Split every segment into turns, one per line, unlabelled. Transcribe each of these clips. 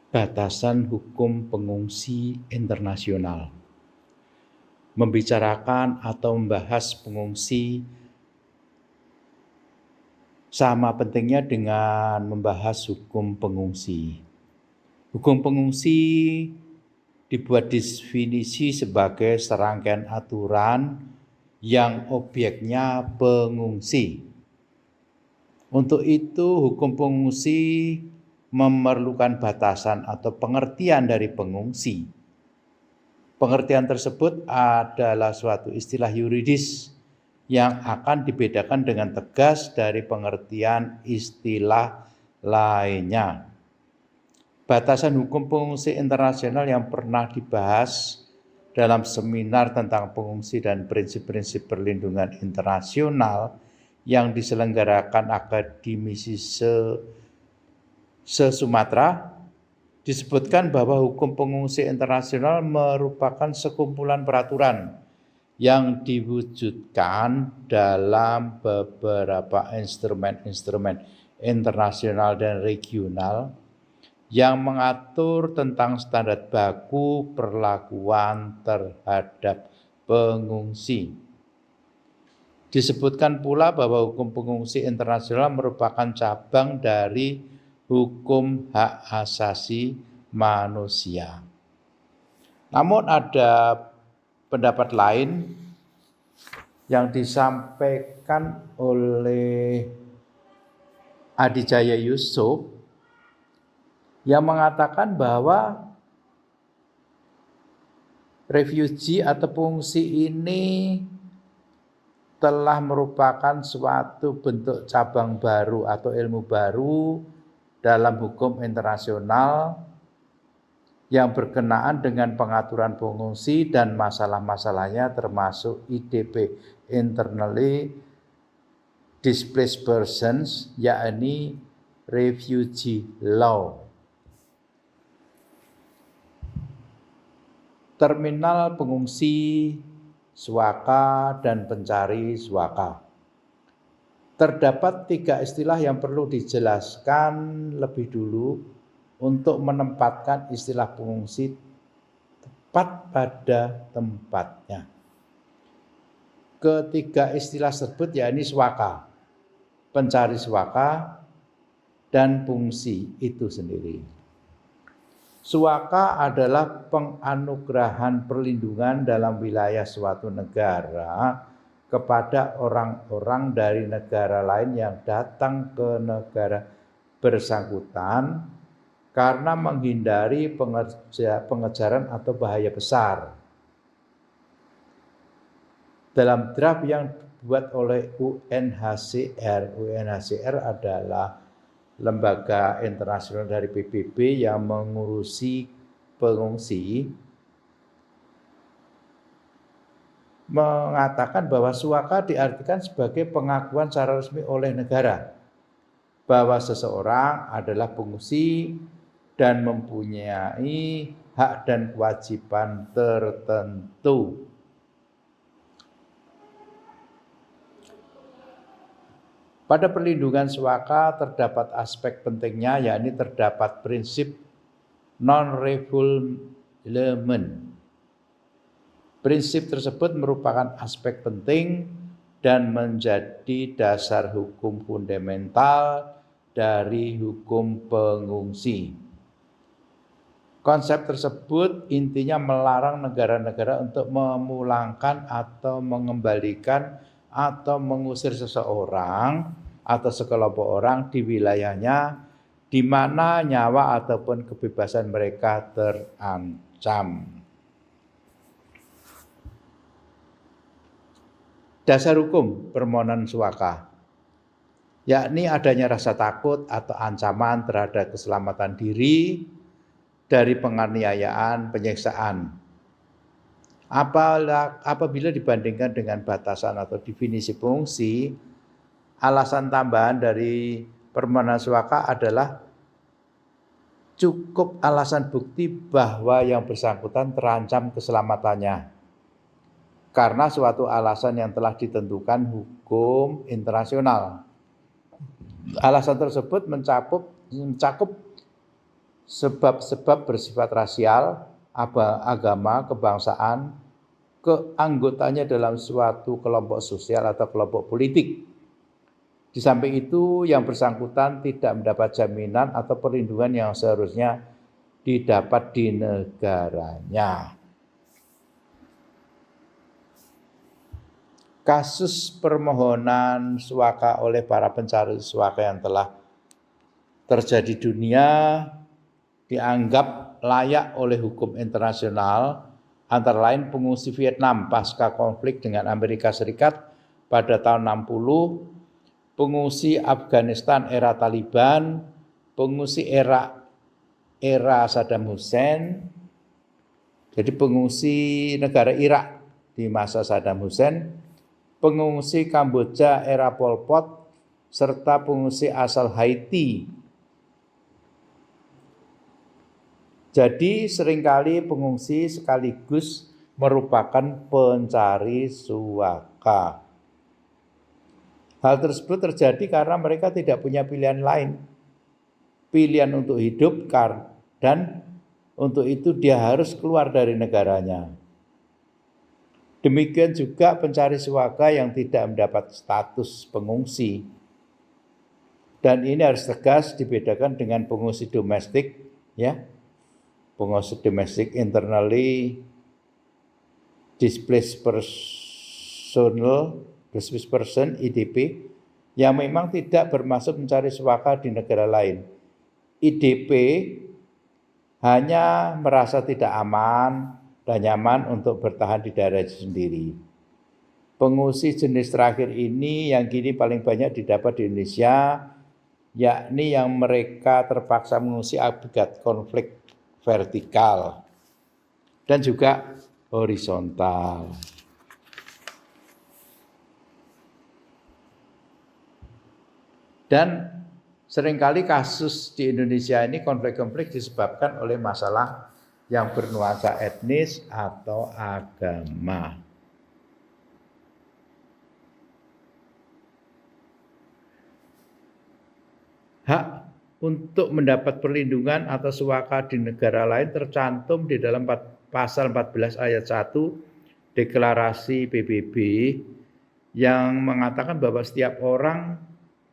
batasan hukum pengungsi internasional. Membicarakan atau membahas pengungsi sama pentingnya dengan membahas hukum pengungsi. Hukum pengungsi dibuat definisi sebagai serangkaian aturan yang objeknya pengungsi. Untuk itu, hukum pengungsi memerlukan batasan atau pengertian dari pengungsi. Pengertian tersebut adalah suatu istilah yuridis yang akan dibedakan dengan tegas dari pengertian istilah lainnya. Batasan hukum pengungsi internasional yang pernah dibahas dalam seminar tentang pengungsi dan prinsip-prinsip perlindungan internasional yang diselenggarakan akademisi se-Sumatera, disebutkan bahwa hukum pengungsi internasional merupakan sekumpulan peraturan yang diwujudkan dalam beberapa instrumen-instrumen internasional dan regional yang mengatur tentang standar baku perlakuan terhadap pengungsi. Disebutkan pula bahwa hukum pengungsi internasional merupakan cabang dari hukum hak asasi manusia. Namun ada pendapat lain yang disampaikan oleh Adijaya Yusuf yang mengatakan bahwa refugee atau pengungsi ini telah merupakan suatu bentuk cabang baru atau ilmu baru dalam hukum internasional yang berkenaan dengan pengaturan pengungsi dan masalah-masalahnya termasuk IDP, internally displaced persons, yakni refugee law. Terminal pengungsi, suaka, dan pencari suaka. Terdapat 3 istilah yang perlu dijelaskan lebih dulu untuk menempatkan istilah pengungsi tepat pada tempatnya. Ketiga istilah tersebut yakni suaka, pencari suaka, dan pengungsi itu sendiri. Suaka adalah penganugerahan perlindungan dalam wilayah suatu negara kepada orang-orang dari negara lain yang datang ke negara bersangkutan karena menghindari pengejaran atau bahaya besar. Dalam draft yang dibuat oleh UNHCR adalah lembaga internasional dari PBB yang mengurusi pengungsi, mengatakan bahwa suaka diartikan sebagai pengakuan secara resmi oleh negara bahwa seseorang adalah pengungsi dan mempunyai hak dan kewajiban tertentu. Pada perlindungan suaka terdapat aspek pentingnya, yakni terdapat prinsip non-refoulement. Prinsip tersebut merupakan aspek penting dan menjadi dasar hukum fundamental dari hukum pengungsi. Konsep tersebut intinya melarang negara-negara untuk memulangkan atau mengembalikan atau mengusir seseorang atau sekelompok orang di wilayahnya di mana nyawa ataupun kebebasan mereka terancam. Dasar hukum permohonan suaka, yakni adanya rasa takut atau ancaman terhadap keselamatan diri dari penganiayaan, penyiksaan. Apabila dibandingkan dengan batasan atau definisi pengungsi, alasan tambahan dari permohonan suaka adalah cukup alasan bukti bahwa yang bersangkutan terancam keselamatannya karena suatu alasan yang telah ditentukan hukum internasional. Alasan tersebut mencakup sebab-sebab bersifat rasial, agama, kebangsaan, keanggotaannya dalam suatu kelompok sosial atau kelompok politik. Di samping itu, yang bersangkutan tidak mendapat jaminan atau perlindungan yang seharusnya didapat di negaranya. Kasus permohonan suaka oleh para pencari suaka yang telah terjadi di dunia dianggap layak oleh hukum internasional, antara lain pengungsi Vietnam pasca konflik dengan Amerika Serikat pada tahun 60, pengungsi Afghanistan era Taliban, pengungsi era Saddam Hussein, jadi pengungsi negara Irak di masa Saddam Hussein, pengungsi Kamboja era Pol Pot, serta pengungsi asal Haiti. Jadi seringkali pengungsi sekaligus merupakan pencari suaka. Hal tersebut terjadi karena mereka tidak punya pilihan lain. Pilihan untuk hidup dan untuk itu dia harus keluar dari negaranya. Demikian juga pencari suaka yang tidak mendapat status pengungsi. Dan ini harus tegas dibedakan dengan pengungsi domestik, ya. Pengungsi domestik internally displaced person IDP yang memang tidak bermaksud mencari suaka di negara lain. IDP hanya merasa tidak aman dan nyaman untuk bertahan di daerah sendiri. Pengungsi jenis terakhir ini yang kini paling banyak didapat di Indonesia, yakni yang mereka terpaksa mengungsi akibat konflik vertikal dan juga horizontal. Dan seringkali kasus di Indonesia ini konflik-konflik disebabkan oleh masalah yang bernuansa etnis atau agama. Hak untuk mendapat perlindungan atau suaka di negara lain tercantum di dalam pasal 14 ayat 1 Deklarasi PBB yang mengatakan bahwa setiap orang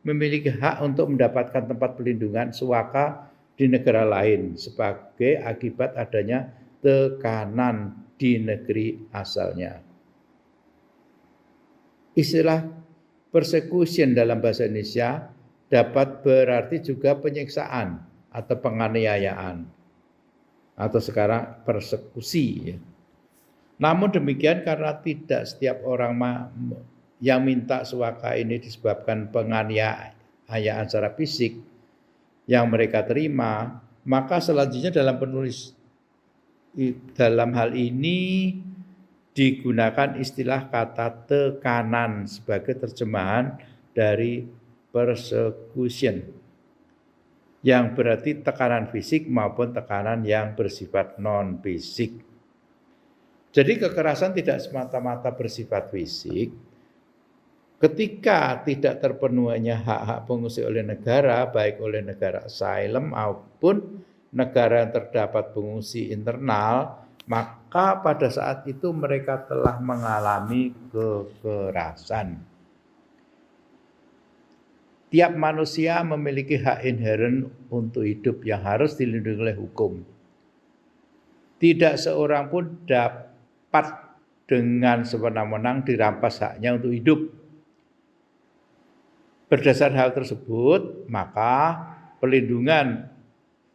memiliki hak untuk mendapatkan tempat perlindungan suaka di negara lain sebagai akibat adanya tekanan di negeri asalnya. Istilah persecution dalam bahasa Indonesia dapat berarti juga penyiksaan atau penganiayaan atau sekarang persekusi. Namun demikian karena tidak setiap orang yang minta suaka ini disebabkan penganiayaan secara fisik yang mereka terima, maka selanjutnya dalam hal ini digunakan istilah kata tekanan sebagai terjemahan dari persecution yang berarti tekanan fisik maupun tekanan yang bersifat non-fisik. Jadi kekerasan tidak semata-mata bersifat fisik. Ketika tidak terpenuhinya hak-hak pengungsi oleh negara, baik oleh negara asylum maupun negara yang terdapat pengungsi internal, maka pada saat itu mereka telah mengalami kekerasan. Tiap manusia memiliki hak inheren untuk hidup yang harus dilindungi oleh hukum. Tidak seorang pun dapat dengan sewenang-wenang dirampas haknya untuk hidup. Berdasar hal tersebut, maka perlindungan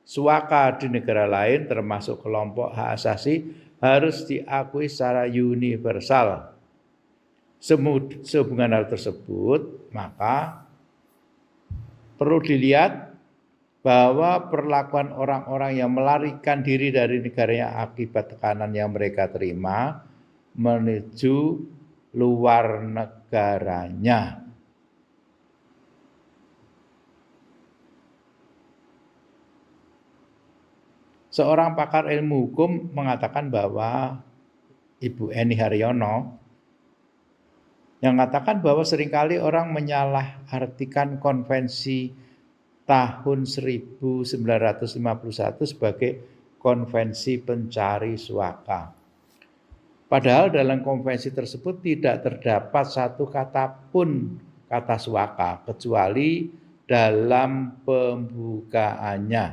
suaka di negara lain termasuk kelompok hak asasi harus diakui secara universal. Sehubungan hal tersebut, maka perlu dilihat bahwa perlakuan orang-orang yang melarikan diri dari negaranya akibat tekanan yang mereka terima menuju luar negaranya. Seorang pakar ilmu hukum mengatakan bahwa Ibu Eni Haryono yang mengatakan bahwa seringkali orang menyalahartikan konvensi tahun 1951 sebagai Konvensi Pencari Suaka. Padahal dalam konvensi tersebut tidak terdapat satu kata pun kata suaka kecuali dalam pembukaannya.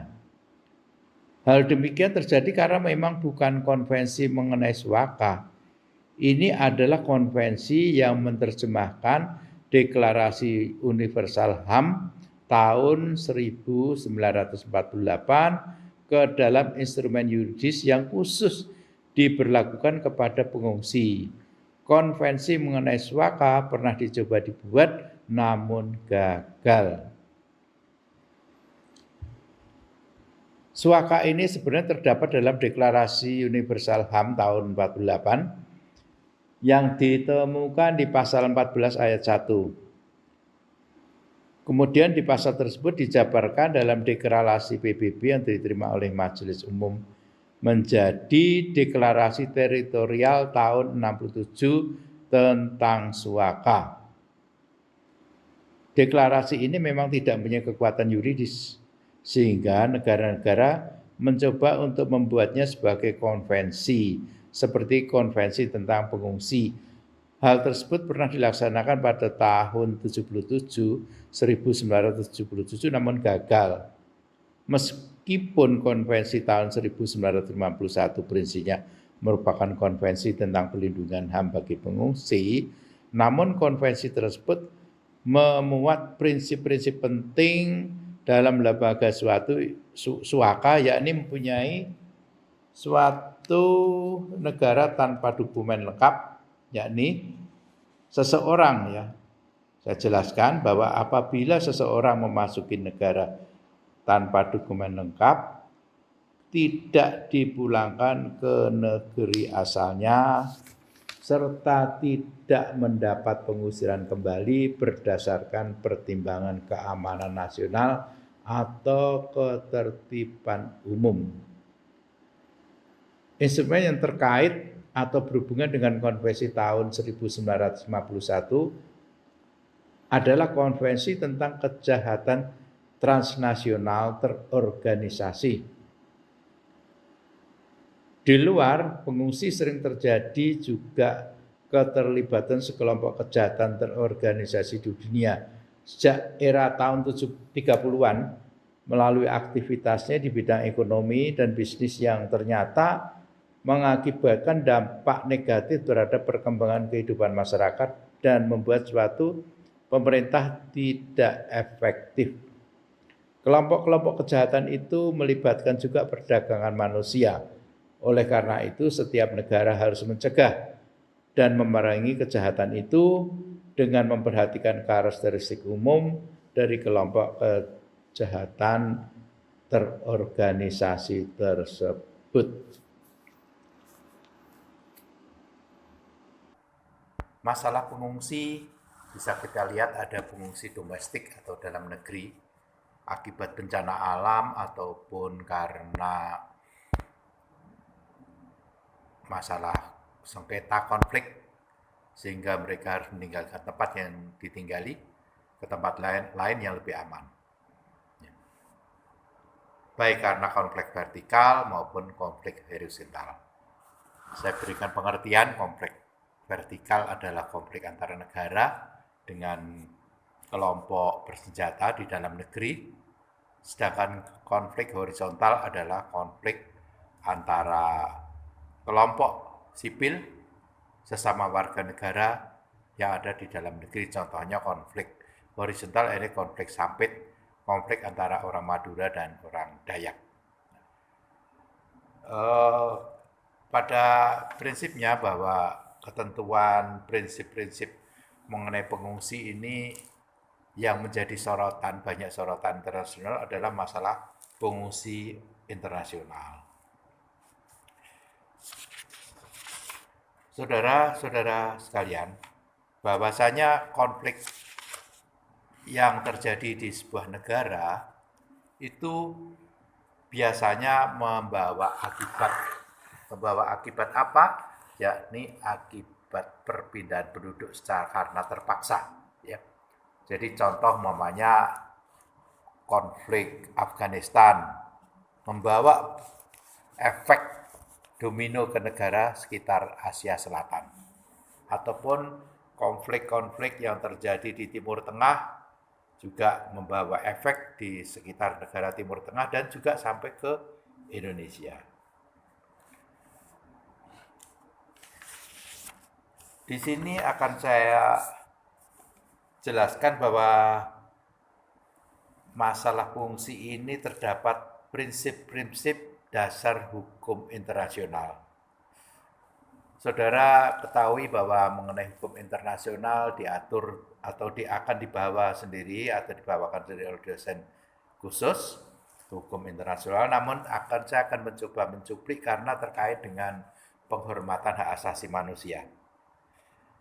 Hal demikian terjadi karena memang bukan konvensi mengenai suaka. Ini adalah konvensi yang menerjemahkan Deklarasi Universal HAM tahun 1948 ke dalam instrumen yuridis yang khusus diberlakukan kepada pengungsi. Konvensi mengenai suaka pernah dicoba dibuat namun gagal. Suaka ini sebenarnya terdapat dalam Deklarasi Universal HAM tahun 48 yang ditemukan di pasal 14 ayat 1. Kemudian di pasal tersebut dijabarkan dalam deklarasi PBB yang diterima oleh Majelis Umum menjadi deklarasi teritorial tahun 67 tentang suaka. Deklarasi ini memang tidak punya kekuatan yuridis, sehingga negara-negara mencoba untuk membuatnya sebagai konvensi, seperti konvensi tentang pengungsi. Hal tersebut pernah dilaksanakan pada tahun 1977 namun gagal. Meskipun konvensi tahun 1951 prinsipnya merupakan konvensi tentang pelindungan HAM bagi pengungsi, namun konvensi tersebut memuat prinsip-prinsip penting dalam lembaga suaka, yakni mempunyai suatu negara tanpa dokumen lengkap, yakni seseorang, ya. Saya jelaskan bahwa apabila seseorang memasuki negara tanpa dokumen lengkap, tidak dipulangkan ke negeri asalnya, serta tidak mendapat pengusiran kembali berdasarkan pertimbangan keamanan nasional atau ketertiban umum. Instrumen yang terkait atau berhubungan dengan konvensi tahun 1951 adalah konvensi tentang kejahatan transnasional terorganisasi. Di luar, pengungsi sering terjadi juga keterlibatan sekelompok kejahatan terorganisasi di dunia. Sejak era tahun 30-an, melalui aktivitasnya di bidang ekonomi dan bisnis yang ternyata mengakibatkan dampak negatif terhadap perkembangan kehidupan masyarakat dan membuat suatu pemerintah tidak efektif. Kelompok-kelompok kejahatan itu melibatkan juga perdagangan manusia. Oleh karena itu, setiap negara harus mencegah dan memerangi kejahatan itu dengan memperhatikan karakteristik umum dari kelompok kejahatan terorganisasi tersebut. Masalah pengungsi bisa kita lihat ada pengungsi domestik atau dalam negeri akibat bencana alam ataupun karena masalah sengketa konflik sehingga mereka harus meninggalkan tempat yang ditinggali ke tempat lain yang lebih aman. Baik karena konflik vertikal maupun konflik horizontal. Saya berikan pengertian konflik vertikal adalah konflik antara negara dengan kelompok bersenjata di dalam negeri, sedangkan konflik horizontal adalah konflik antara kelompok sipil sesama warga negara yang ada di dalam negeri. Contohnya konflik horizontal ini konflik sampit, konflik antara orang Madura dan orang Dayak. Pada prinsipnya bahwa ketentuan prinsip-prinsip mengenai pengungsi ini yang menjadi sorotan, banyak sorotan internasional adalah masalah pengungsi internasional. Saudara-saudara sekalian, bahwasanya konflik yang terjadi di sebuah negara itu biasanya membawa akibat apa? Yakni akibat perpindahan penduduk secara karena terpaksa, ya. Jadi contoh umpamanya konflik Afghanistan, membawa efek domino ke negara sekitar Asia Selatan. Ataupun konflik-konflik yang terjadi di Timur Tengah juga membawa efek di sekitar negara Timur Tengah dan juga sampai ke Indonesia. Di sini akan saya jelaskan bahwa masalah fungsi ini terdapat prinsip-prinsip dasar hukum internasional. Saudara ketahui bahwa mengenai hukum internasional diatur atau akan dibawa sendiri atau dibawakan sendiri oleh dosen khusus hukum internasional, namun saya akan mencoba mencuplik karena terkait dengan penghormatan hak asasi manusia.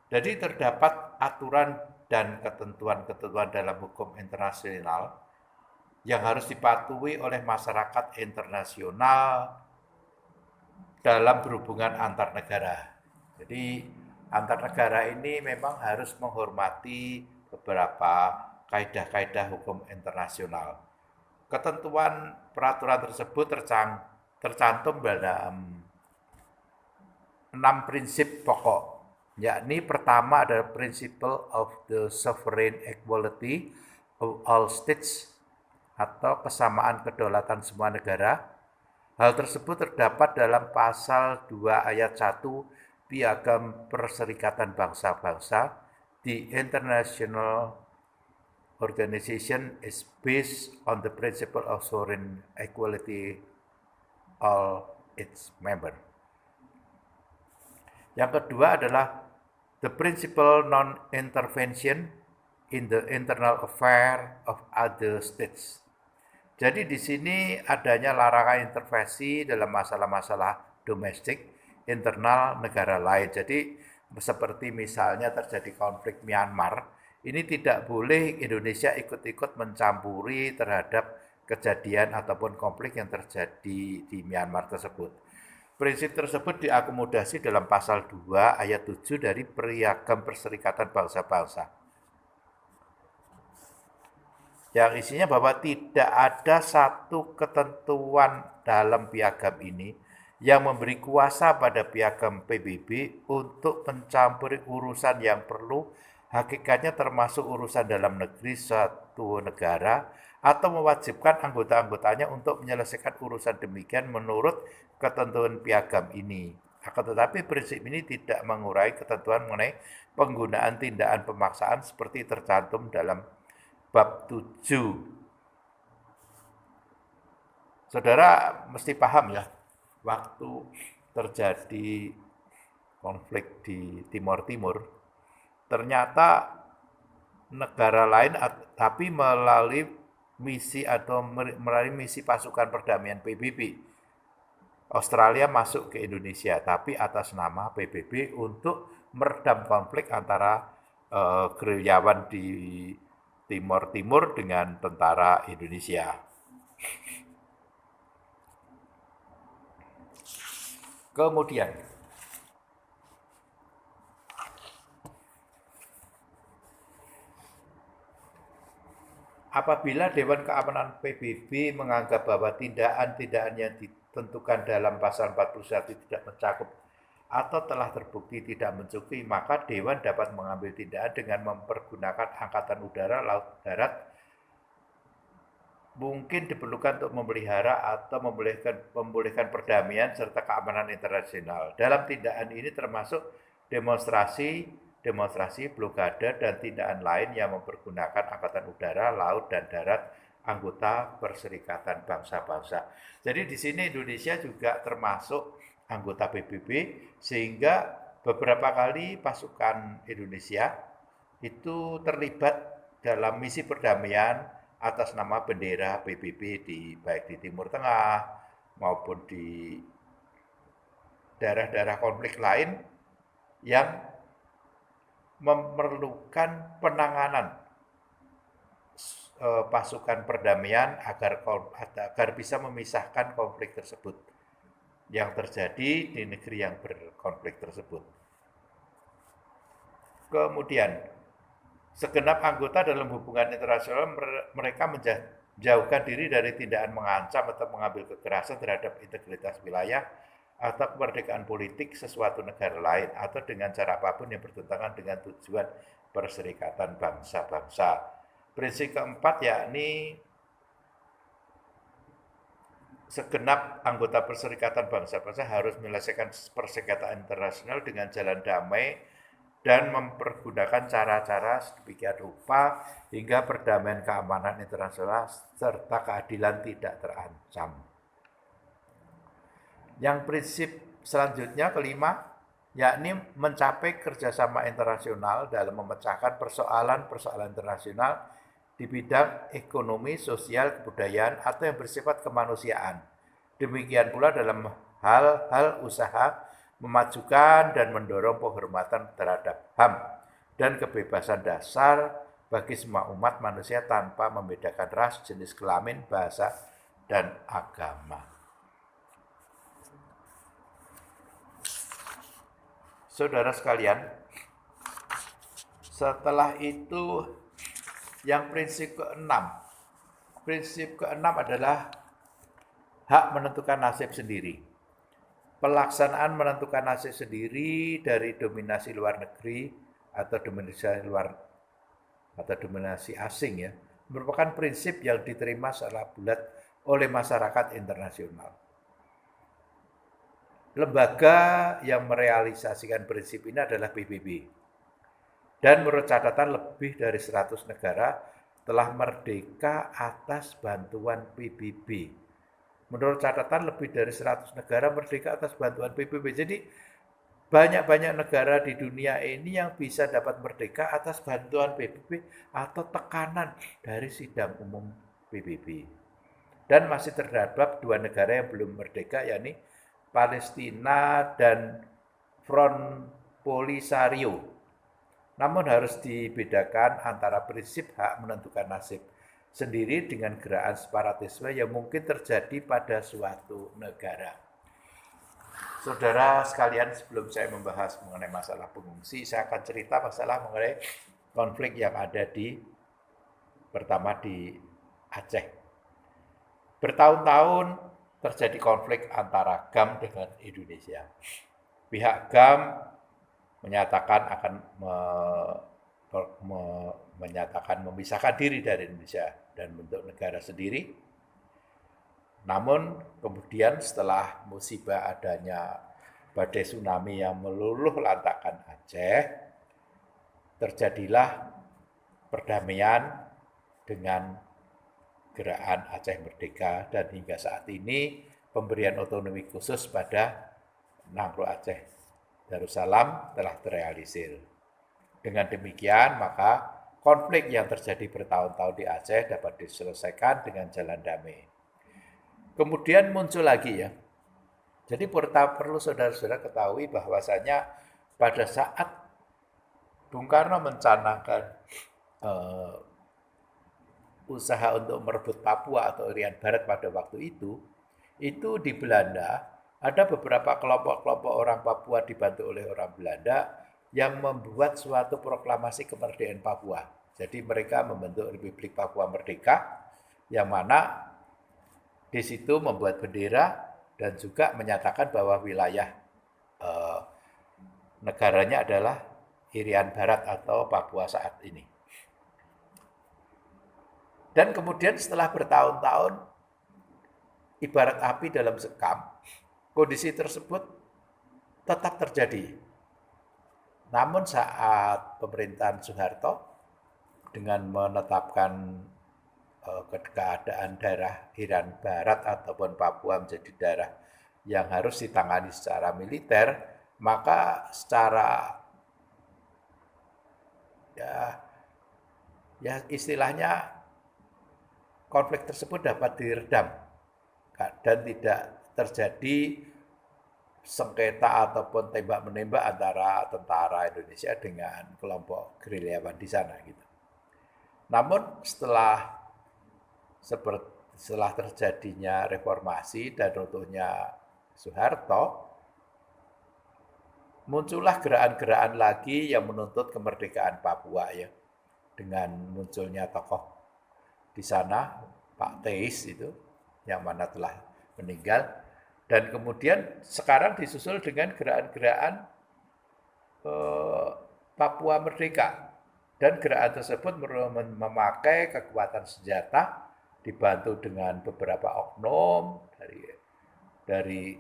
Jadi terdapat aturan dan ketentuan-ketentuan dalam hukum internasional yang harus dipatuhi oleh masyarakat internasional dalam berhubungan antar negara. Jadi antar negara ini memang harus menghormati beberapa kaidah-kaidah hukum internasional. Ketentuan peraturan tersebut tercantum dalam 6 prinsip pokok. Yakni pertama adalah principle of the sovereign equality of all states atau kesamaan kedaulatan semua negara. Hal tersebut terdapat dalam pasal 2 ayat 1 Piagam Perserikatan Bangsa-Bangsa. The International Organization is based on the principle of sovereign equality all its members. Yang kedua adalah the principle non-intervention in the internal affair of other states. Jadi di sini adanya larangan intervensi dalam masalah-masalah domestik internal negara lain. Jadi seperti misalnya terjadi konflik Myanmar, ini tidak boleh Indonesia ikut-ikut mencampuri terhadap kejadian ataupun konflik yang terjadi di Myanmar tersebut. Prinsip tersebut diakomodasi dalam pasal 2 ayat 7 dari Piagam Perserikatan Bangsa-Bangsa. Yang isinya bahwa tidak ada satu ketentuan dalam piagam ini yang memberi kuasa pada piagam PBB untuk mencampuri urusan yang perlu hakikatnya termasuk urusan dalam negeri suatu negara atau mewajibkan anggota-anggotanya untuk menyelesaikan urusan demikian menurut ketentuan piagam ini. Akan tetapi prinsip ini tidak mengurai ketentuan mengenai penggunaan tindakan pemaksaan seperti tercantum dalam bab 7. Saudara mesti paham ya, waktu terjadi konflik di Timur Timur, ternyata negara lain tapi melalui misi pasukan perdamaian PBB. Australia masuk ke Indonesia, tapi atas nama PBB untuk meredam konflik antara gerilyawan di Timur Timur dengan tentara Indonesia. Kemudian, apabila Dewan Keamanan PBB menganggap bahwa tindakan-tindakan yang ditentukan dalam pasal 41 tidak mencakup atau telah terbukti tidak mencukupi, maka Dewan dapat mengambil tindakan dengan mempergunakan angkatan udara, laut, darat, mungkin diperlukan untuk memelihara atau membolehkan perdamaian serta keamanan internasional. Dalam tindakan ini termasuk demonstrasi, blokade, dan tindakan lain yang mempergunakan angkatan udara, laut, dan darat anggota Perserikatan Bangsa-Bangsa. Jadi di sini Indonesia juga termasuk anggota PBB, sehingga beberapa kali pasukan Indonesia itu terlibat dalam misi perdamaian atas nama bendera PBB baik di Timur Tengah maupun di daerah-daerah konflik lain yang memerlukan penanganan pasukan perdamaian agar bisa memisahkan konflik tersebut yang terjadi di negeri yang berkonflik tersebut. Kemudian, segenap anggota dalam hubungan internasional mereka Jauhkan diri dari tindakan mengancam atau mengambil kekerasan terhadap integritas wilayah atau kemerdekaan politik sesuatu negara lain atau dengan cara apapun yang bertentangan dengan tujuan Perserikatan Bangsa-Bangsa. Prinsip keempat yakni segenap anggota Perserikatan Bangsa-Bangsa harus menyelesaikan persengketaan internasional dengan jalan damai dan mempergunakan cara-cara sedemikian rupa hingga perdamaian keamanan internasional serta keadilan tidak terancam. Yang prinsip selanjutnya kelima, yakni mencapai kerjasama internasional dalam memecahkan persoalan-persoalan internasional di bidang ekonomi, sosial, kebudayaan, atau yang bersifat kemanusiaan. Demikian pula dalam hal-hal usaha memajukan dan mendorong penghormatan terhadap HAM dan kebebasan dasar bagi semua umat manusia tanpa membedakan ras, jenis kelamin, bahasa, dan agama. Saudara sekalian, setelah itu yang prinsip keenam. Prinsip keenam adalah hak menentukan nasib sendiri. Pelaksanaan menentukan nasib sendiri dari dominasi luar negeri atau dominasi asing ya, merupakan prinsip yang diterima secara bulat oleh masyarakat internasional. Lembaga yang merealisasikan prinsip ini adalah PBB. Dan menurut catatan lebih dari 100 negara telah merdeka atas bantuan PBB. Menurut catatan lebih dari 100 negara merdeka atas bantuan PBB. Jadi banyak-banyak negara di dunia ini yang bisa dapat merdeka atas bantuan PBB atau tekanan dari sidang umum PBB. Dan masih terdapat 2 negara yang belum merdeka, yakni Palestina dan Front Polisario. Namun harus dibedakan antara prinsip hak menentukan nasib sendiri dengan gerakan separatisme yang mungkin terjadi pada suatu negara. Saudara sekalian, sebelum saya membahas mengenai masalah pengungsi, saya akan cerita masalah mengenai konflik yang ada pertama di Aceh. Bertahun-tahun terjadi konflik antara GAM dengan Indonesia. Pihak GAM menyatakan akan menyatakan memisahkan diri dari Indonesia dan bentuk negara sendiri. Namun kemudian setelah musibah adanya badai tsunami yang meluluh lantakkan Aceh, terjadilah perdamaian dengan gerakan Aceh Merdeka dan hingga saat ini pemberian otonomi khusus pada Nangro Aceh Darussalam telah terrealisir. Dengan demikian maka konflik yang terjadi bertahun-tahun di Aceh dapat diselesaikan dengan jalan damai. Kemudian muncul lagi ya. Jadi perlu saudara-saudara ketahui bahwasanya pada saat Bung Karno mencanangkan usaha untuk merebut Papua atau Irian Barat pada waktu itu di Belanda ada beberapa kelompok-kelompok orang Papua dibantu oleh orang Belanda yang membuat suatu proklamasi kemerdekaan Papua. Jadi mereka membentuk Republik Papua Merdeka yang mana di situ membuat bendera dan juga menyatakan bahwa wilayah negaranya adalah Irian Barat atau Papua saat ini. Dan kemudian setelah bertahun-tahun, ibarat api dalam sekam, kondisi tersebut tetap terjadi. Namun saat pemerintahan Soeharto dengan menetapkan keadaan daerah Irian Barat ataupun Papua menjadi daerah yang harus ditangani secara militer, maka secara ya istilahnya konflik tersebut dapat diredam dan tidak terjadi sengketa ataupun tembak-menembak antara tentara Indonesia dengan kelompok gerilyawan di sana gitu. Namun setelah terjadinya reformasi dan runtuhnya Soeharto, muncullah gerakan-gerakan lagi yang menuntut kemerdekaan Papua ya, dengan munculnya tokoh di sana Pak Teis itu, yang mana telah meninggal. Dan kemudian sekarang disusul dengan gerakan-gerakan Papua Merdeka. Dan gerakan tersebut memakai kekuatan senjata dibantu dengan beberapa oknum dari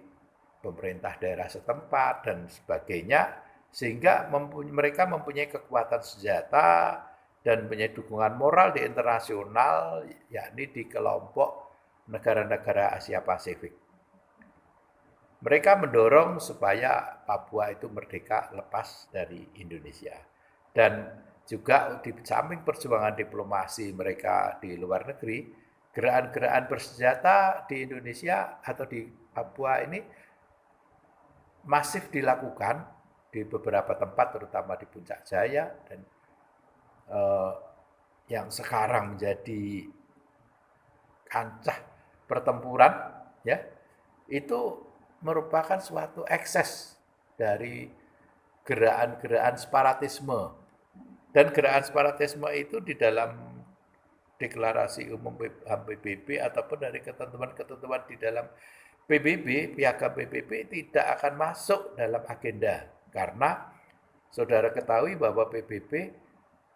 pemerintah daerah setempat dan sebagainya, sehingga mereka mempunyai kekuatan senjata dan punya dukungan moral di internasional, yakni di kelompok negara-negara Asia Pasifik. Mereka mendorong supaya Papua itu merdeka lepas dari Indonesia. Dan juga di samping perjuangan diplomasi mereka di luar negeri, gerakan-gerakan bersenjata di Indonesia atau di Papua ini masif dilakukan di beberapa tempat, terutama di Puncak Jaya, dan yang sekarang menjadi kancah pertempuran, ya, itu merupakan suatu ekses dari gerakan-gerakan separatisme. Dan gerakan separatisme itu di dalam deklarasi umum PBB ataupun dari ketentuan-ketentuan di dalam PBB, piagam PBB tidak akan masuk dalam agenda. Karena saudara ketahui bahwa PBB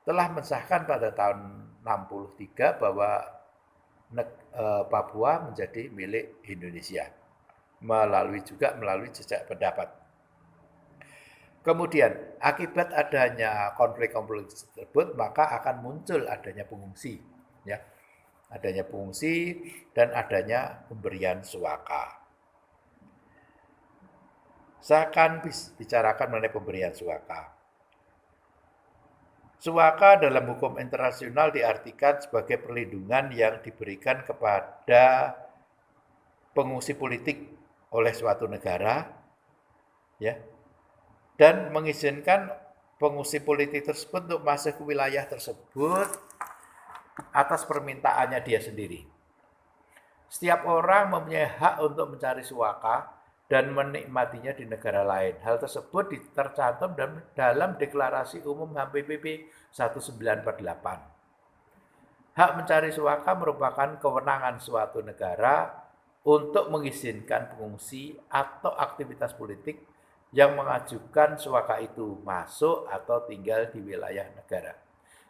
telah mensahkan pada tahun 63 bahwa Papua menjadi milik Indonesia. Melalui jejak pendapat. Kemudian akibat adanya konflik-konflik tersebut, maka akan muncul adanya pengungsi, ya, adanya pengungsi dan adanya pemberian suaka. Saya akan bicarakan mengenai pemberian suaka. Suaka dalam hukum internasional diartikan sebagai perlindungan yang diberikan kepada pengungsi politik oleh suatu negara, ya, dan mengizinkan pengungsi politik tersebut untuk masuk ke wilayah tersebut atas permintaannya dia sendiri. Setiap orang mempunyai hak untuk mencari suaka dan menikmatinya di negara lain. Hal tersebut tercantum dalam Deklarasi Umum HAM PBB 1948. Hak mencari suaka merupakan kewenangan suatu negara untuk mengizinkan pengungsi atau aktivitas politik yang mengajukan suaka itu masuk atau tinggal di wilayah negara.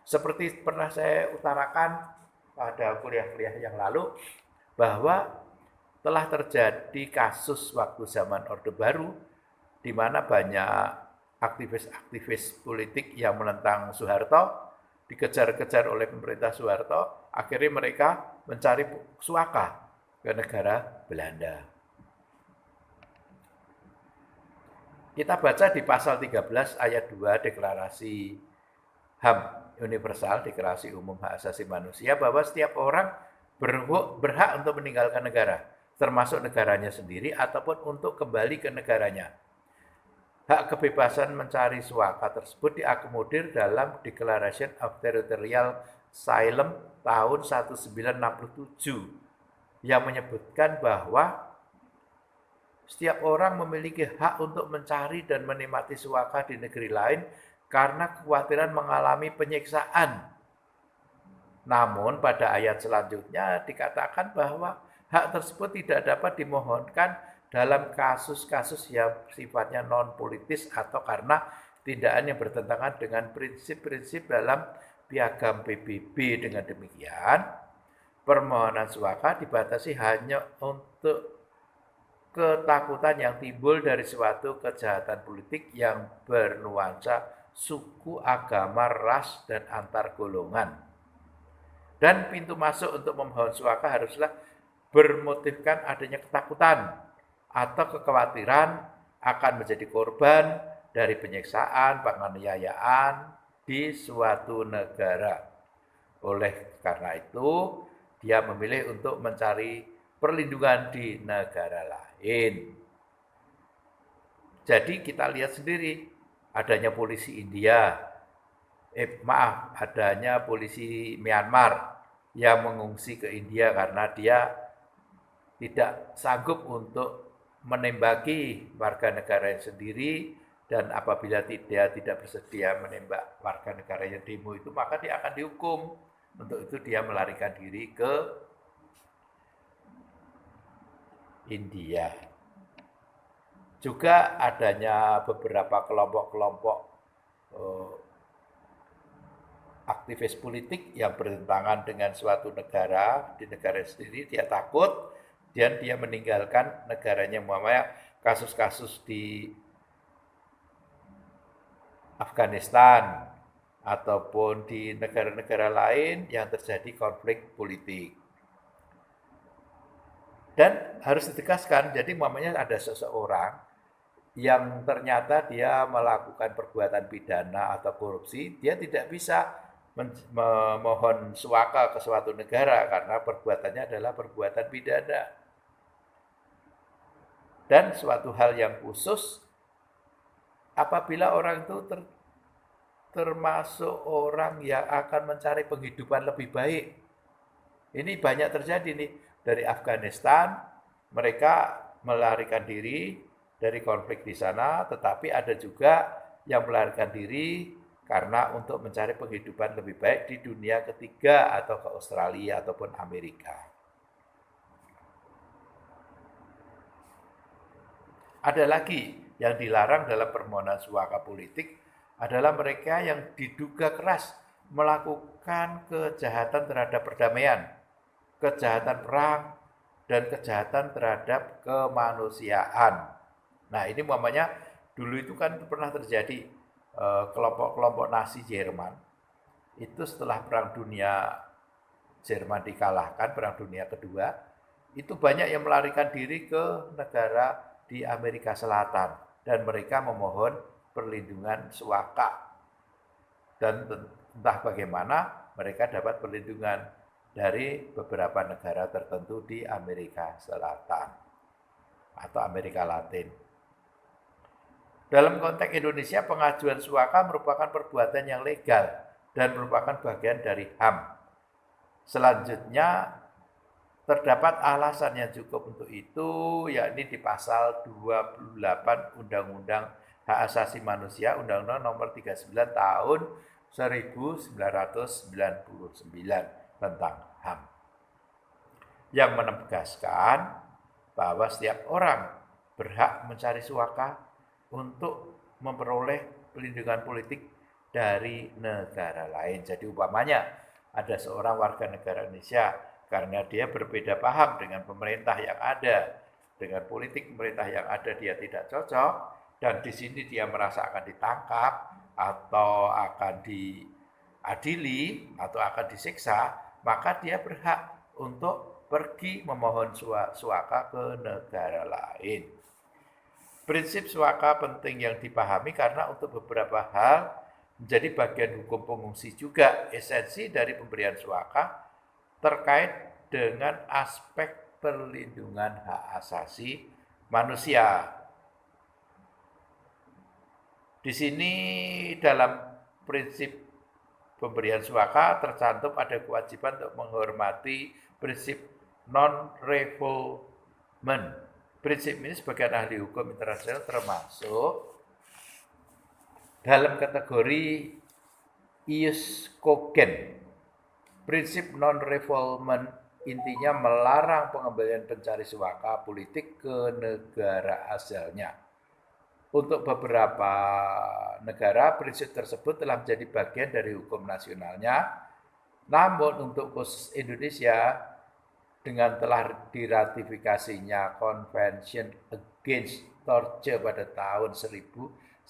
Seperti pernah saya utarakan pada kuliah-kuliah yang lalu, bahwa telah terjadi kasus waktu zaman Orde Baru, di mana banyak aktivis-aktivis politik yang menentang Soeharto dikejar-kejar oleh pemerintah Soeharto, akhirnya mereka mencari suaka ke negara Belanda. Kita baca di pasal 13 ayat 2 Deklarasi HAM Universal, Deklarasi Umum Hak Asasi Manusia, bahwa setiap orang berhak untuk meninggalkan negara, termasuk negaranya sendiri ataupun untuk kembali ke negaranya. Hak kebebasan mencari suaka tersebut diakomodir dalam Declaration of Territorial Asylum tahun 1967 yang menyebutkan bahwa setiap orang memiliki hak untuk mencari dan menikmati suaka di negeri lain karena kekhawatiran mengalami penyiksaan. Namun pada ayat selanjutnya dikatakan bahwa hak tersebut tidak dapat dimohonkan dalam kasus-kasus yang sifatnya non-politis atau karena tindakan yang bertentangan dengan prinsip-prinsip dalam piagam PBB. Dengan demikian, permohonan suaka dibatasi hanya untuk ketakutan yang timbul dari suatu kejahatan politik yang bernuansa suku, agama, ras, dan antar golongan. Dan pintu masuk untuk memohon suaka haruslah bermotifkan adanya ketakutan atau kekhawatiran akan menjadi korban dari penyiksaan, penganiayaan di suatu negara. Oleh karena itu, dia memilih untuk mencari perlindungan di negara lain. Jadi kita lihat sendiri, adanya polisi India, adanya polisi Myanmar yang mengungsi ke India karena dia tidak sanggup untuk menembaki warga negaranya sendiri, dan apabila dia tidak bersedia menembak warga negaranya demo itu, maka dia akan dihukum. Untuk itu dia melarikan diri ke India. Juga adanya beberapa kelompok-kelompok aktivis politik yang bertentangan dengan suatu negara, di negara sendiri dia takut dan dia meninggalkan negaranya. Umpamanya kasus-kasus di Afghanistan ataupun di negara-negara lain yang terjadi konflik politik. Dan harus ditegaskan, jadi umpamanya ada seseorang yang ternyata dia melakukan perbuatan pidana atau korupsi, dia tidak bisa memohon suaka ke suatu negara karena perbuatannya adalah perbuatan pidana. Dan suatu hal yang khusus, apabila orang itu termasuk orang yang akan mencari penghidupan lebih baik. Ini banyak terjadi nih, dari Afghanistan, mereka melarikan diri dari konflik di sana, tetapi ada juga yang melarikan diri karena untuk mencari penghidupan lebih baik di dunia ketiga atau ke Australia ataupun Amerika. Ada lagi yang dilarang dalam permohonan suaka politik adalah mereka yang diduga keras melakukan kejahatan terhadap perdamaian, kejahatan perang, dan kejahatan terhadap kemanusiaan. Nah, ini umpamanya dulu itu kan pernah terjadi kelompok-kelompok Nazi Jerman. Itu setelah Perang Dunia Jerman dikalahkan, Perang Dunia Kedua, itu banyak yang melarikan diri ke negara di Amerika Selatan dan mereka memohon perlindungan suaka. Dan entah bagaimana mereka dapat perlindungan dari beberapa negara tertentu di Amerika Selatan atau Amerika Latin. Dalam konteks Indonesia, pengajuan suaka merupakan perbuatan yang legal dan merupakan bagian dari HAM. Selanjutnya, terdapat alasan yang cukup untuk itu, yakni di pasal 28 Undang-Undang Hak Asasi Manusia, Undang-Undang Nomor 39 Tahun 1999 tentang HAM, yang menegaskan bahwa setiap orang berhak mencari suaka untuk memperoleh perlindungan politik dari negara lain. Jadi umpamanya ada seorang warga negara Indonesia karena dia berbeda paham dengan pemerintah yang ada, dengan politik pemerintah yang ada dia tidak cocok, dan di sini dia merasa akan ditangkap atau akan diadili atau akan disiksa, maka dia berhak untuk pergi memohon suaka ke negara lain. Prinsip suaka penting yang dipahami karena untuk beberapa hal menjadi bagian hukum pengungsi juga. Esensi dari pemberian suaka terkait dengan aspek perlindungan hak asasi manusia. Di sini dalam prinsip pemberian suaka tercantum ada kewajiban untuk menghormati prinsip non-refoulement. Prinsip ini sebagai ahli hukum internasional termasuk dalam kategori ius cogens. Prinsip non-refoulement intinya melarang pengembalian pencari suaka politik ke negara asalnya. Untuk beberapa negara, prinsip tersebut telah menjadi bagian dari hukum nasionalnya. Namun untuk khusus Indonesia, dengan telah diratifikasinya Convention Against Torture pada tahun 1998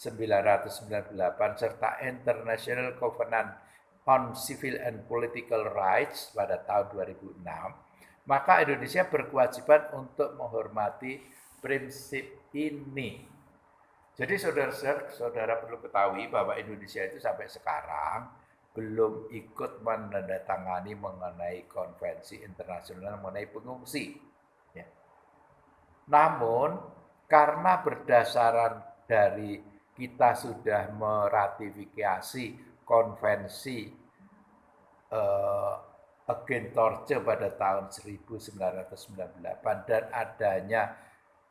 serta International Covenant on Civil and Political Rights pada tahun 2006, maka Indonesia berkewajiban untuk menghormati prinsip ini. Jadi saudara perlu ketahui bahwa Indonesia itu sampai sekarang belum ikut menandatangani mengenai konvensi internasional mengenai pengungsi. Ya. Namun, karena berdasarkan dari kita sudah meratifikasi konvensi Against Torture pada tahun 1998 dan adanya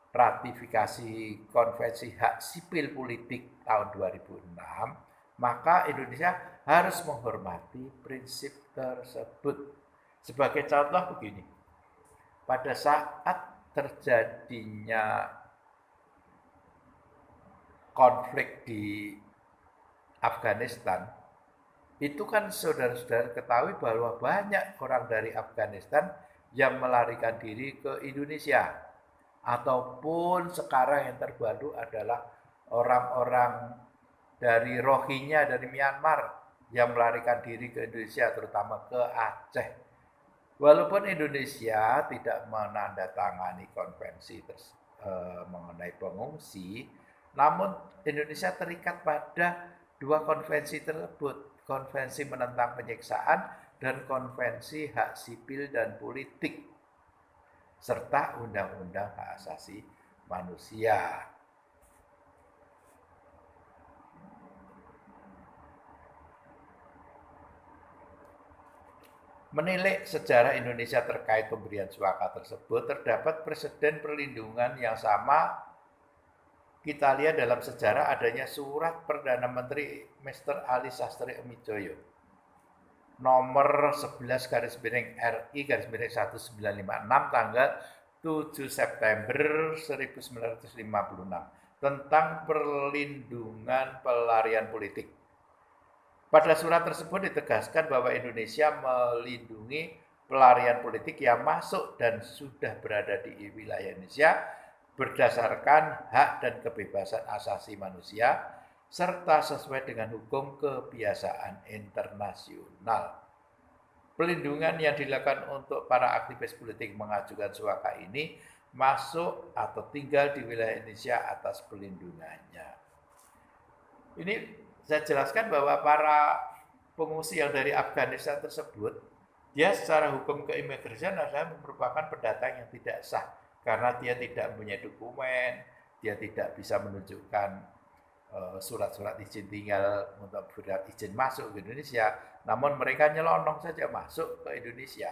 ratifikasi konvensi hak sipil politik tahun 2006, maka Indonesia harus menghormati prinsip tersebut. Sebagai contoh begini, pada saat terjadinya konflik di Afghanistan, itu kan saudara-saudara ketahui bahwa banyak orang dari Afghanistan yang melarikan diri ke Indonesia. Ataupun sekarang yang terbaru adalah orang-orang dari Rohingya dari Myanmar yang melarikan diri ke Indonesia, terutama ke Aceh. Walaupun Indonesia tidak menandatangani konvensi mengenai pengungsi, namun Indonesia terikat pada dua konvensi tersebut, konvensi menentang penyiksaan dan konvensi hak sipil dan politik, serta undang-undang hak asasi manusia. Menilik sejarah Indonesia terkait pemberian suaka tersebut, terdapat preseden perlindungan yang sama. Kita lihat dalam sejarah adanya surat Perdana Menteri Mr. Ali Sastri Amijoyo nomor 11 RI 1956 tanggal 7 September 1956 tentang perlindungan pelarian politik. Pada surat tersebut ditegaskan bahwa Indonesia melindungi pelarian politik yang masuk dan sudah berada di wilayah Indonesia berdasarkan hak dan kebebasan asasi manusia serta sesuai dengan hukum kebiasaan internasional. Pelindungan yang dilakukan untuk para aktivis politik mengajukan suaka ini masuk atau tinggal di wilayah Indonesia atas pelindungannya. Ini saya jelaskan bahwa para pengungsi yang dari Afghanistan tersebut, dia secara hukum keimigrasian adalah merupakan pendatang yang tidak sah karena dia tidak punya dokumen, dia tidak bisa menunjukkan surat-surat izin tinggal untuk surat izin masuk ke Indonesia, namun mereka nyelonong saja masuk ke Indonesia.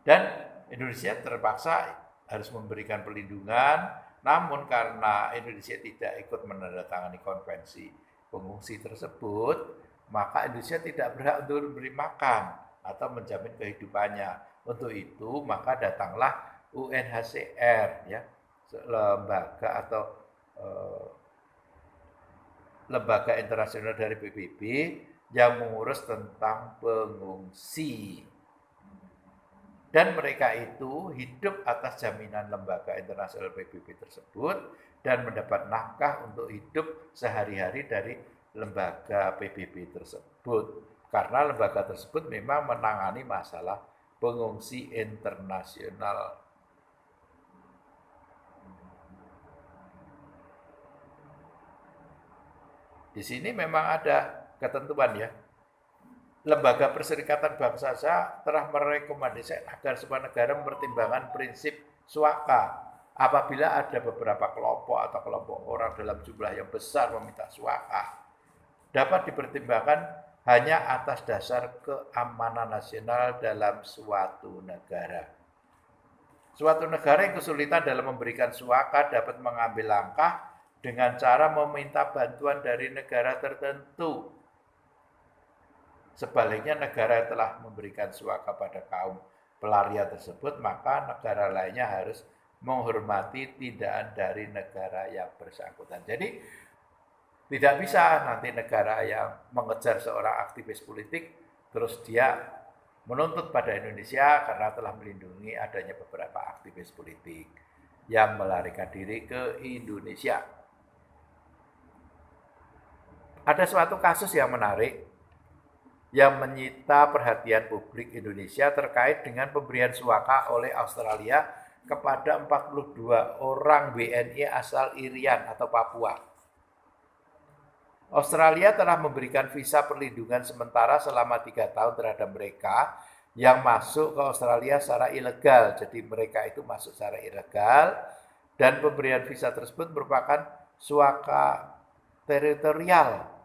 Dan Indonesia terpaksa harus memberikan perlindungan, namun karena Indonesia tidak ikut menandatangani konvensi pengungsi tersebut, maka Indonesia tidak berhak untuk memberi makan atau menjamin kehidupannya. Untuk itu, maka datanglah UNHCR, ya, lembaga atau lembaga internasional dari PBB yang mengurus tentang pengungsi. Dan mereka itu hidup atas jaminan lembaga internasional PBB tersebut dan mendapat nafkah untuk hidup sehari-hari dari lembaga PBB tersebut. Karena lembaga tersebut memang menangani masalah pengungsi internasional. Di sini memang ada ketentuan, ya. Lembaga Perserikatan Bangsa telah merekomendasikan agar semua negara mempertimbangkan prinsip suaka apabila ada beberapa kelompok atau kelompok orang dalam jumlah yang besar meminta suaka. Dapat dipertimbangkan hanya atas dasar keamanan nasional dalam suatu negara. Suatu negara yang kesulitan dalam memberikan suaka dapat mengambil langkah dengan cara meminta bantuan dari negara tertentu. Sebaliknya, negara yang telah memberikan suaka pada kaum pelarian tersebut, maka negara lainnya harus menghormati tindakan dari negara yang bersangkutan. Jadi, tidak bisa nanti negara yang mengejar seorang aktivis politik, terus dia menuntut pada Indonesia karena telah melindungi adanya beberapa aktivis politik yang melarikan diri ke Indonesia. Ada suatu kasus yang menarik yang menyita perhatian publik Indonesia terkait dengan pemberian suaka oleh Australia kepada 42 orang WNI asal Irian atau Papua. Australia telah memberikan visa perlindungan sementara selama 3 tahun terhadap mereka yang masuk ke Australia secara ilegal. Jadi mereka itu masuk secara ilegal dan pemberian visa tersebut merupakan suaka teritorial.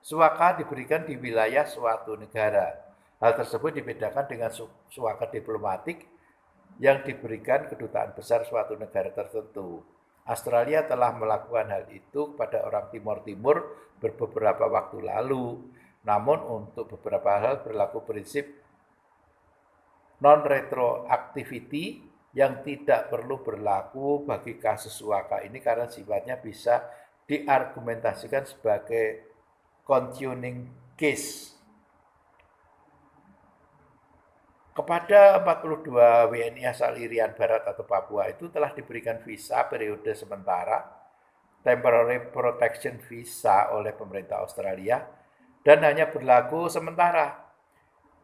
Suaka diberikan di wilayah suatu negara. Hal tersebut dibedakan dengan suaka diplomatik yang diberikan kedutaan besar suatu negara tertentu. Australia telah melakukan hal itu kepada orang Timor Timur beberapa waktu lalu. Namun untuk beberapa hal berlaku prinsip non-retroactivity yang tidak perlu berlaku bagi kasus suaka ini karena sifatnya bisa diargumentasikan sebagai continuing case. Kepada 42 WNI asal Irian Barat atau Papua itu telah diberikan visa periode sementara, temporary protection visa oleh pemerintah Australia, dan hanya berlaku sementara.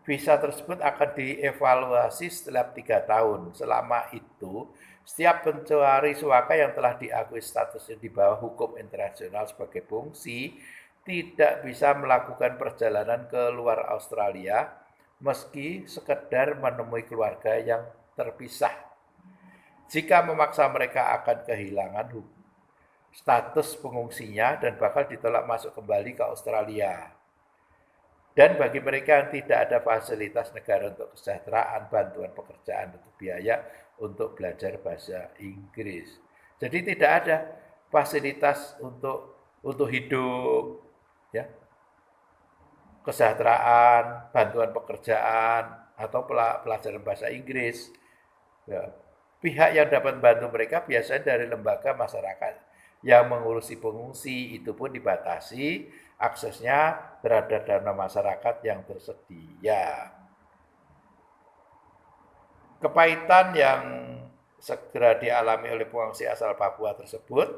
Visa tersebut akan dievaluasi setiap 3 tahun. Selama itu, setiap pencari suaka yang telah diakui statusnya di bawah hukum internasional sebagai pengungsi tidak bisa melakukan perjalanan ke luar Australia meski sekedar menemui keluarga yang terpisah. Jika memaksa mereka akan kehilangan status pengungsinya dan bakal ditolak masuk kembali ke Australia. Dan bagi mereka yang tidak ada fasilitas negara untuk kesejahteraan, bantuan pekerjaan untuk biaya untuk belajar bahasa Inggris. Jadi tidak ada fasilitas untuk hidup, ya, kesejahteraan, bantuan pekerjaan atau pelajaran bahasa Inggris. Ya. Pihak yang dapat membantu mereka biasanya dari lembaga masyarakat yang mengurusi pengungsi, itu pun dibatasi aksesnya terhadap dana masyarakat yang tersedia. Kepahitan yang segera dialami oleh pengungsi asal Papua tersebut,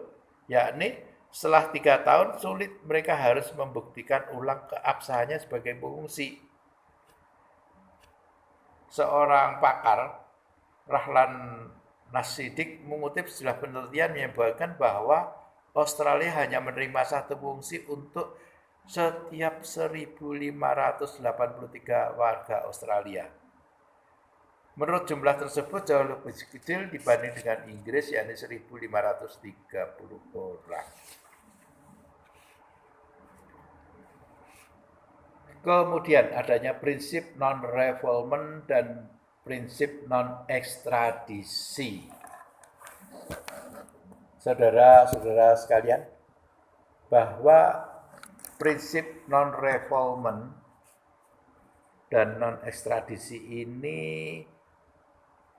yakni setelah 3 tahun sulit mereka harus membuktikan ulang keabsahannya sebagai pengungsi. Seorang pakar, Rahlan Nasidik, mengutip sebuah penelitian menyebutkan bahwa Australia hanya menerima satu pengungsi untuk setiap 1.583 warga Australia. Menurut jumlah tersebut jauh lebih kecil dibanding dengan Inggris, yakni 1.530 orang. Kemudian adanya prinsip non-refoulement dan prinsip non-ekstradisi. Saudara-saudara sekalian, bahwa prinsip non-refoulement dan non-ekstradisi ini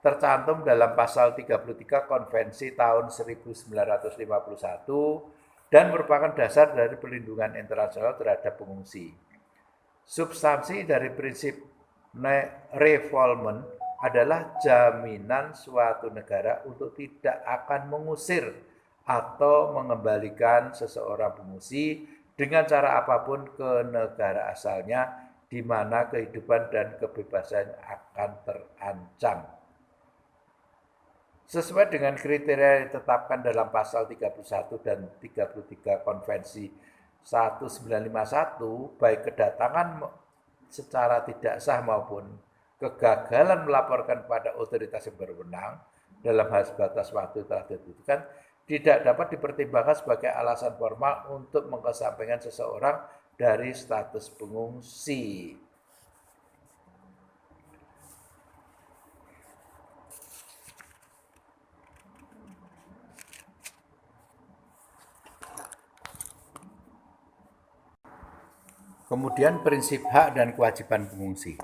tercantum dalam pasal 33 Konvensi tahun 1951 dan merupakan dasar dari perlindungan internasional terhadap pengungsi. Substansi dari prinsip refoulement adalah jaminan suatu negara untuk tidak akan mengusir atau mengembalikan seseorang pengungsi dengan cara apapun ke negara asalnya di mana kehidupan dan kebebasan akan terancam. Sesuai dengan kriteria yang ditetapkan dalam pasal 31 dan 33 Konvensi 1951, baik kedatangan secara tidak sah maupun kegagalan melaporkan pada otoritas yang berwenang dalam hal batas waktu telah ditentukan tidak dapat dipertimbangkan sebagai alasan formal untuk mengesampingkan seseorang dari status pengungsi. Kemudian prinsip hak dan kewajiban pengungsi.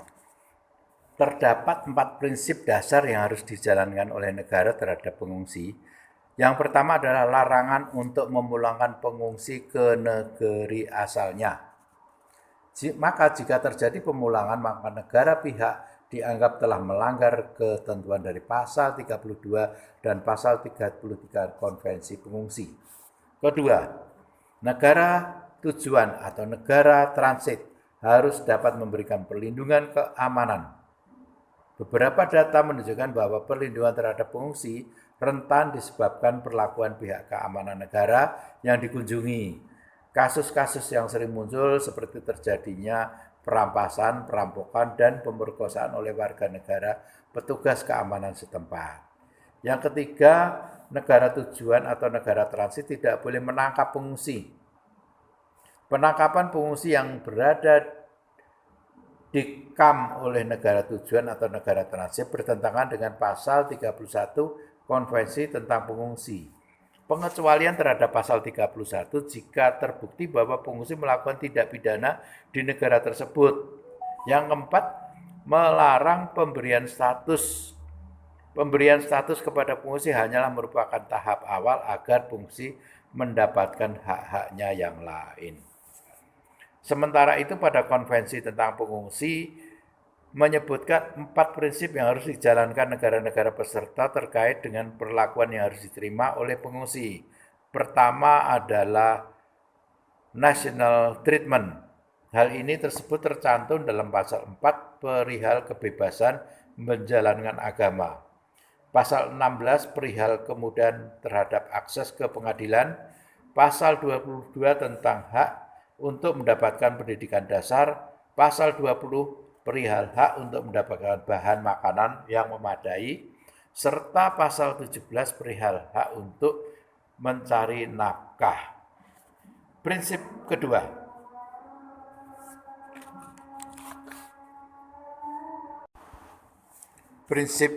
Terdapat 4 prinsip dasar yang harus dijalankan oleh negara terhadap pengungsi. Yang pertama adalah larangan untuk memulangkan pengungsi ke negeri asalnya. Maka jika terjadi pemulangan, maka negara pihak dianggap telah melanggar ketentuan dari pasal 32 dan pasal 33 Konvensi Pengungsi. Kedua, negara tujuan atau negara transit harus dapat memberikan perlindungan keamanan. Beberapa data menunjukkan bahwa perlindungan terhadap pengungsi rentan disebabkan perlakuan pihak keamanan negara yang dikunjungi. Kasus-kasus yang sering muncul seperti terjadinya perampasan, perampokan, dan pemerkosaan oleh warga negara petugas keamanan setempat. Yang ketiga, negara tujuan atau negara transit tidak boleh menangkap pengungsi. Penangkapan pengungsi yang berada di kamp oleh negara tujuan atau negara transit bertentangan dengan pasal 31 Konvensi tentang pengungsi. Pengecualian terhadap pasal 31 jika terbukti bahwa pengungsi melakukan tindak pidana di negara tersebut. Yang keempat, melarang pemberian status Pemberian status kepada pengungsi hanyalah merupakan tahap awal agar pengungsi mendapatkan hak-haknya yang lain. Sementara itu pada konvensi tentang pengungsi menyebutkan 4 prinsip yang harus dijalankan negara-negara peserta terkait dengan perlakuan yang harus diterima oleh pengungsi. Pertama adalah national treatment. Hal ini tersebut tercantum dalam pasal 4 perihal kebebasan menjalankan agama. Pasal 16 perihal kemudahan terhadap akses ke pengadilan. Pasal 22 tentang hak untuk mendapatkan pendidikan dasar. Pasal 20 perihal hak untuk mendapatkan bahan makanan yang memadai. Serta pasal 17 perihal hak untuk mencari nafkah. Prinsip kedua, prinsip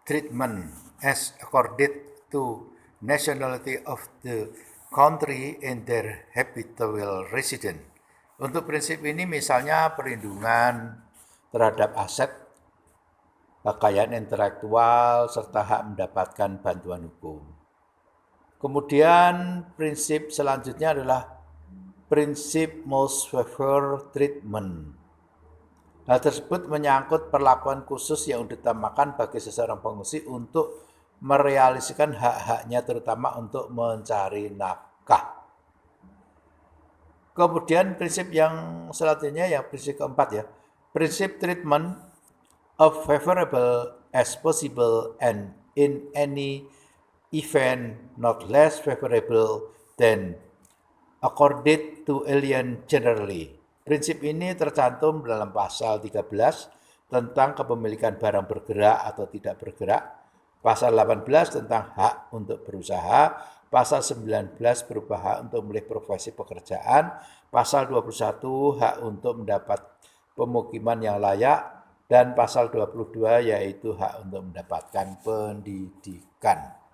treatment as accorded to nationality of the country and their habitual resident. Untuk prinsip ini misalnya perlindungan terhadap aset, kekayaan intelektual, serta hak mendapatkan bantuan hukum. Kemudian prinsip selanjutnya adalah prinsip most favored treatment. Hal tersebut menyangkut perlakuan khusus yang diutamakan bagi seseorang pengungsi untuk merealisasikan hak-haknya terutama untuk mencari nafkah. Kemudian prinsip yang selanjutnya ya prinsip keempat ya. Prinsip treatment of favorable as possible and in any event not less favorable than accorded to alien generally. Prinsip ini tercantum dalam pasal 13 tentang kepemilikan barang bergerak atau tidak bergerak, pasal 18 tentang hak untuk berusaha, pasal 19 berupa hak untuk memilih profesi pekerjaan, pasal 21 hak untuk mendapat pemukiman yang layak, dan pasal 22 yaitu hak untuk mendapatkan pendidikan.